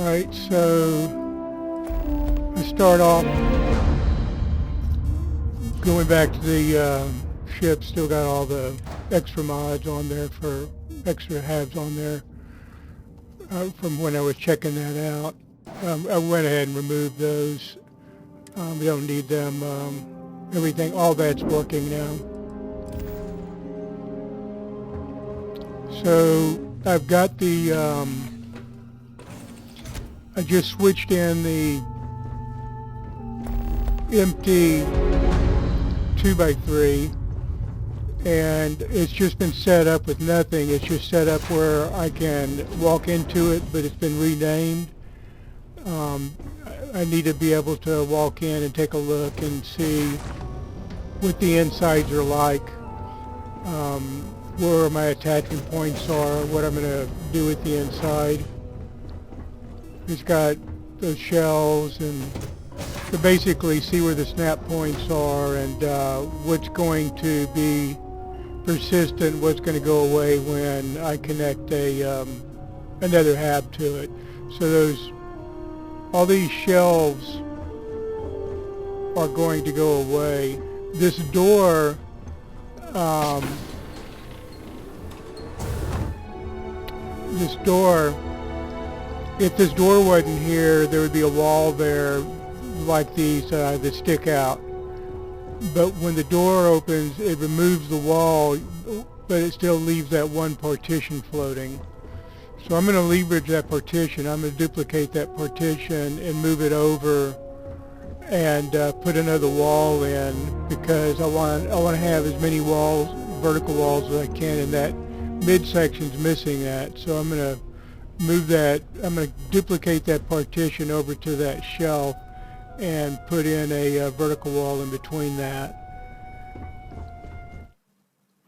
Alright, so let's start off going back to the ship. Still got all the extra mods on there for extra habs on there from when I was checking that out. I went ahead and removed those. We don't need them. Everything, all that's working now. So I've got the I just switched in the empty 2x3, and it's just been set up with nothing. It's just set up where I can walk into it, but it's been renamed. I need to be able to walk in and take a look and see what the insides are like, where my attachment points are, what I'm going to do with the inside. It's got those shells, and to basically see where the snap points are and what's going to be persistent, what's going to go away when I connect another hab to it. So all these shelves are going to go away. This door, if this door wasn't here, there would be a wall there like these that stick out. But when the door opens, it removes the wall, but it still leaves that one partition floating. So I'm going to leverage that partition. I'm going to duplicate that partition and move it over and put another wall in, because I want to have as many walls, vertical walls, as I can, and that midsection's missing that. So I'm going to move that. I'm going to duplicate that partition over to that shelf and put in a vertical wall in between that.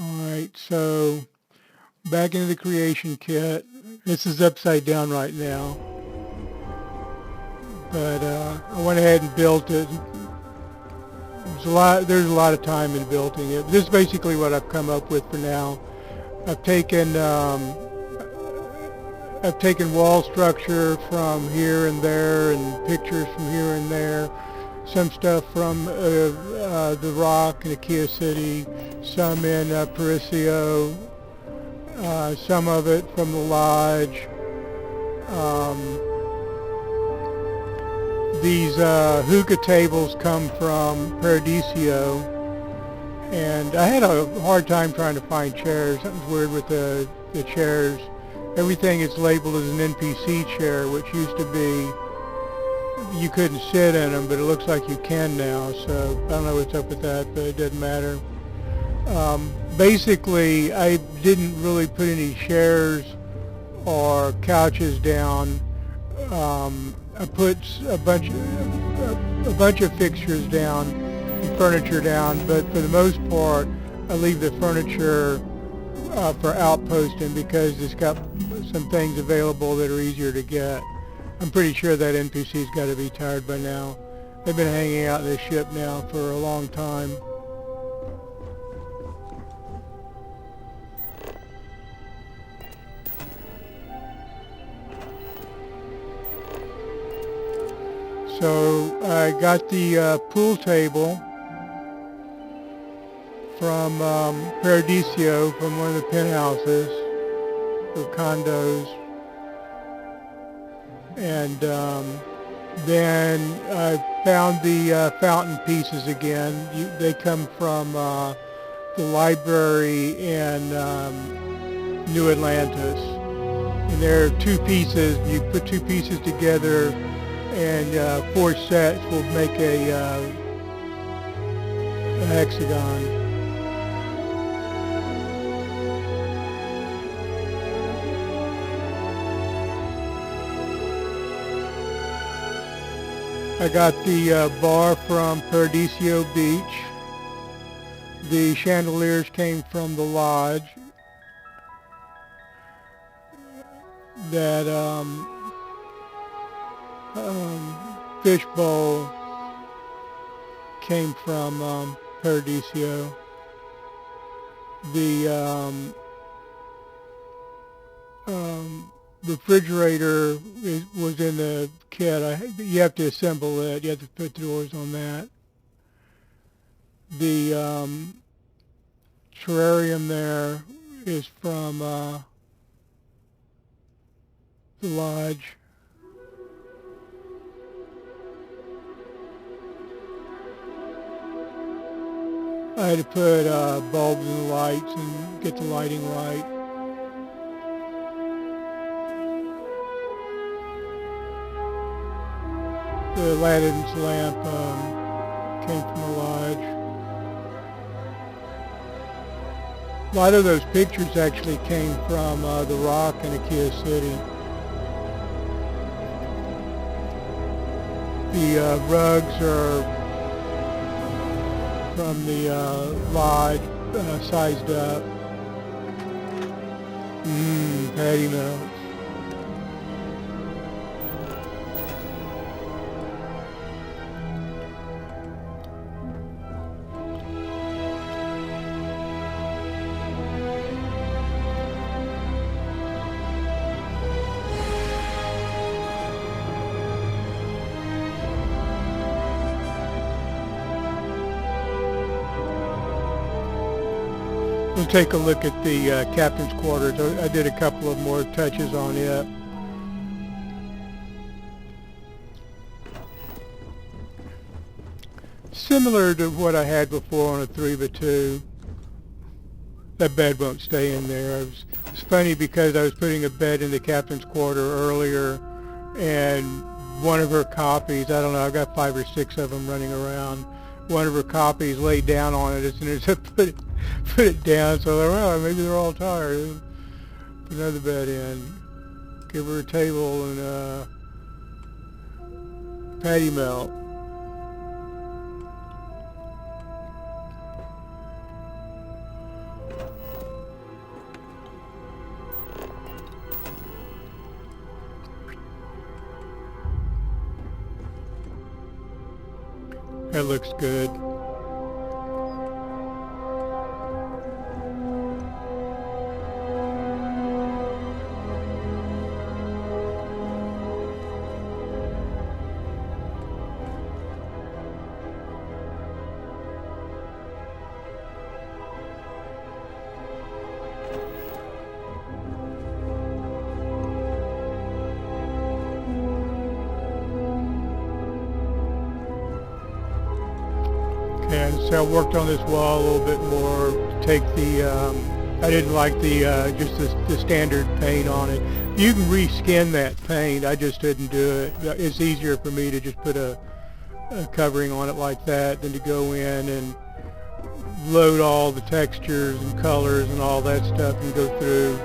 Alright, so back into the creation kit. This is upside down right now, but I went ahead and built it. There's a lot of time in building it. This is basically what I've come up with for now. I've taken wall structure from here and there, and pictures from here and there. Some stuff from the Rock in Akia City, some in Paricio, some of it from the Lodge. These hookah tables come from Paradiso, and I had a hard time trying to find chairs. Something's weird with the chairs. Everything is labeled as an NPC chair, which used to be you couldn't sit in them, but it looks like you can now. So I don't know what's up with that, but it doesn't matter. Basically, I didn't really put any chairs or couches down. I put a bunch of fixtures down and furniture down, but for the most part, I leave the furniture for outposting, because it's got some things available that are easier to get. I'm pretty sure that NPC's got to be tired by now. They've been hanging out in this ship now for a long time. So I got the pool table from Paradiso, from one of the penthouses or condos, and then I found the fountain pieces again. They come from the library in New Atlantis, and there are two pieces. You put two pieces together, and 4 sets will make a hexagon. I got the bar from Paradiso Beach. The chandeliers came from the Lodge. That fishbowl came from Paradiso. The refrigerator was in the kit. You have to assemble it. You have to put the doors on that. The terrarium there is from the lodge. I had to put bulbs in the lights and get the lighting right. The Aladdin's lamp came from the lodge. A lot of those pictures actually came from the Rock in Akia City. The rugs are from the lodge, sized up. Patty melts. We'll take a look at the captain's quarters. I did a couple of more touches on it. Similar to what I had before on a 3x2. That bed won't stay in there. It's funny because I was putting a bed in the captain's quarter earlier, and one of her copies, I don't know, I've got 5 or 6 of them running around. One of her copies laid down on it as soon as I put it down, so I thought, well, maybe they're all tired. Put another bed in. Give her a table and patty melt. That looks good. And so I worked on this wall a little bit more. Take the, I didn't like the just the standard paint on it. You can reskin that paint. I just didn't do it. It's easier for me to just put a covering on it like that than to go in and load all the textures and colors and all that stuff and go through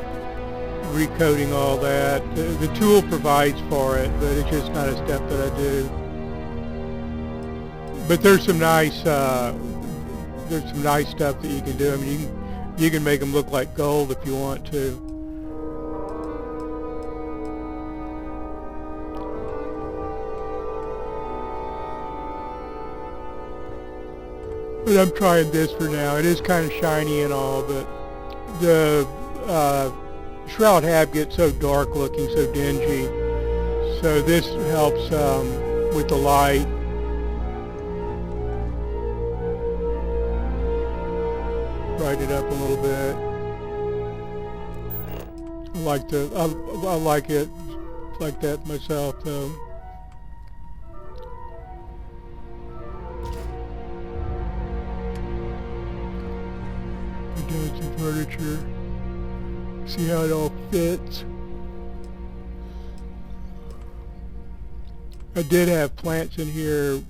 recoating all that. The tool provides for it, but it's just not a step that I do. But there's some nice stuff that you can do. I mean, you can make them look like gold if you want to. But I'm trying this for now. It is kind of shiny and all, but the Shroud hab gets so dark looking, so dingy. So this helps with the light. Brighten it up a little bit. I like it like that myself though. Doing some furniture. See how it all fits. I did have plants in here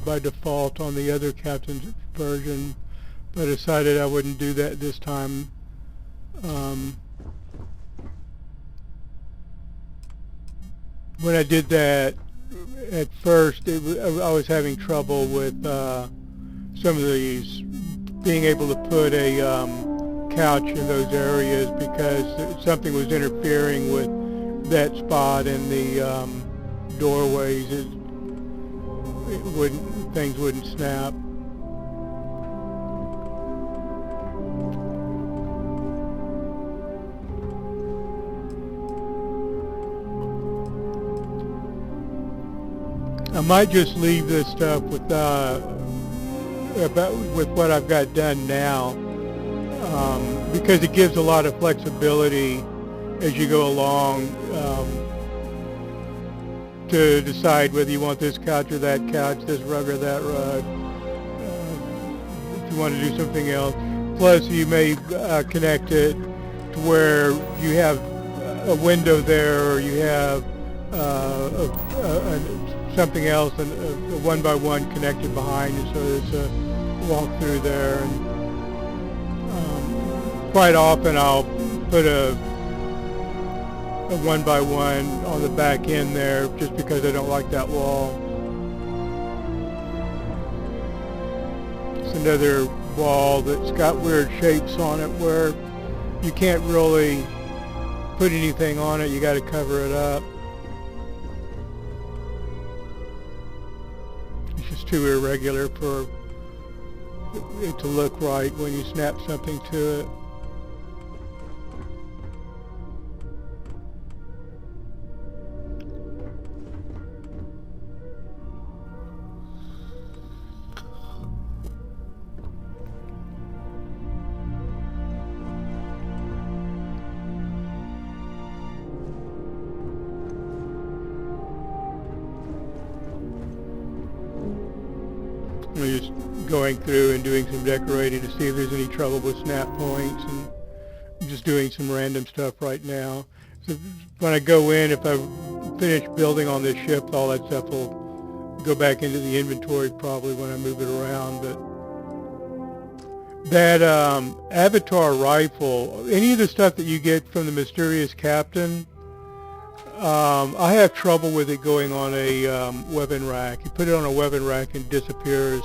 by default on the other Captain's version, but I decided I wouldn't do that this time. When I did that, at first I was having trouble with some of these, being able to put a couch in those areas because something was interfering with that spot in the doorways. Things wouldn't snap. I might just leave this stuff with what I've got done now, because it gives a lot of flexibility as you go along, to decide whether you want this couch or that couch, this rug or that rug, if you want to do something else. Plus, you may connect it to where you have a window there, or you have something else, and a one-by-one connected behind you, so there's a walk through there. And quite often I'll put a one-by-one on the back end there, just because I don't like that wall. It's another wall that's got weird shapes on it where you can't really put anything on it. You got to cover it up. It's just too irregular for it to look right when you snap something to it. We're just going through and doing some decorating to see if there's any trouble with snap points, and I'm just doing some random stuff right now. So when I go in, if I finish building on this ship, all that stuff will go back into the inventory probably when I move it around. But that Avatar rifle, any of the stuff that you get from the Mysterious Captain, I have trouble with it going on a weapon rack. You put it on a weapon rack and it disappears.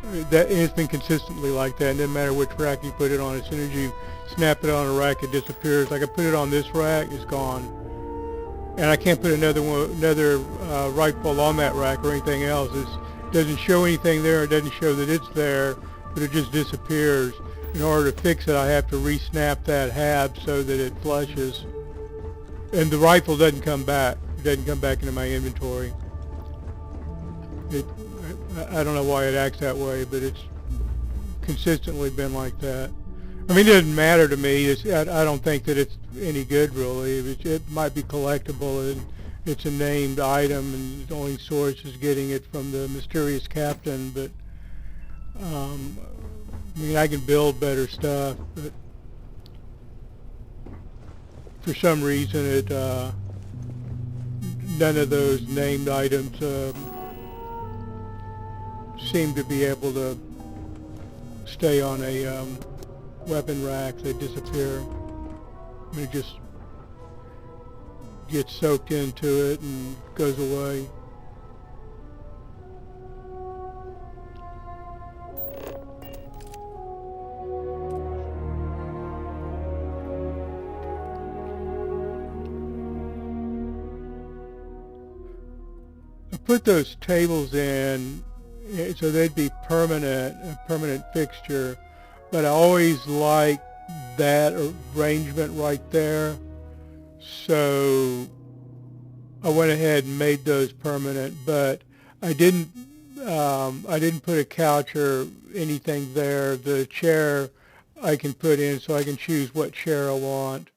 It's been consistently like that. It doesn't matter which rack you put it on. As soon as you snap it on a rack, it disappears. Like I put it on this rack, it's gone. And I can't put another rifle on that rack or anything else. It doesn't show anything there. It doesn't show that it's there, but it just disappears. In order to fix it, I have to re-snap that hab so that it flushes. And the rifle doesn't come back. It doesn't come back into my inventory. I don't know why it acts that way, but it's consistently been like that. I mean, it doesn't matter to me. I don't think that it's any good, really. It might be collectible, and it's a named item, and the only source is getting it from the Mysterious Captain. But, I mean, I can build better stuff, but for some reason, none of those named items seem to be able to stay on a weapon rack. They disappear. I mean, it just gets soaked into it and goes away. Put those tables in so they'd be a permanent fixture, but I always liked that arrangement right there, so I went ahead and made those permanent. But I didn't put a couch or anything there. The chair I can put in, so I can choose what chair I want.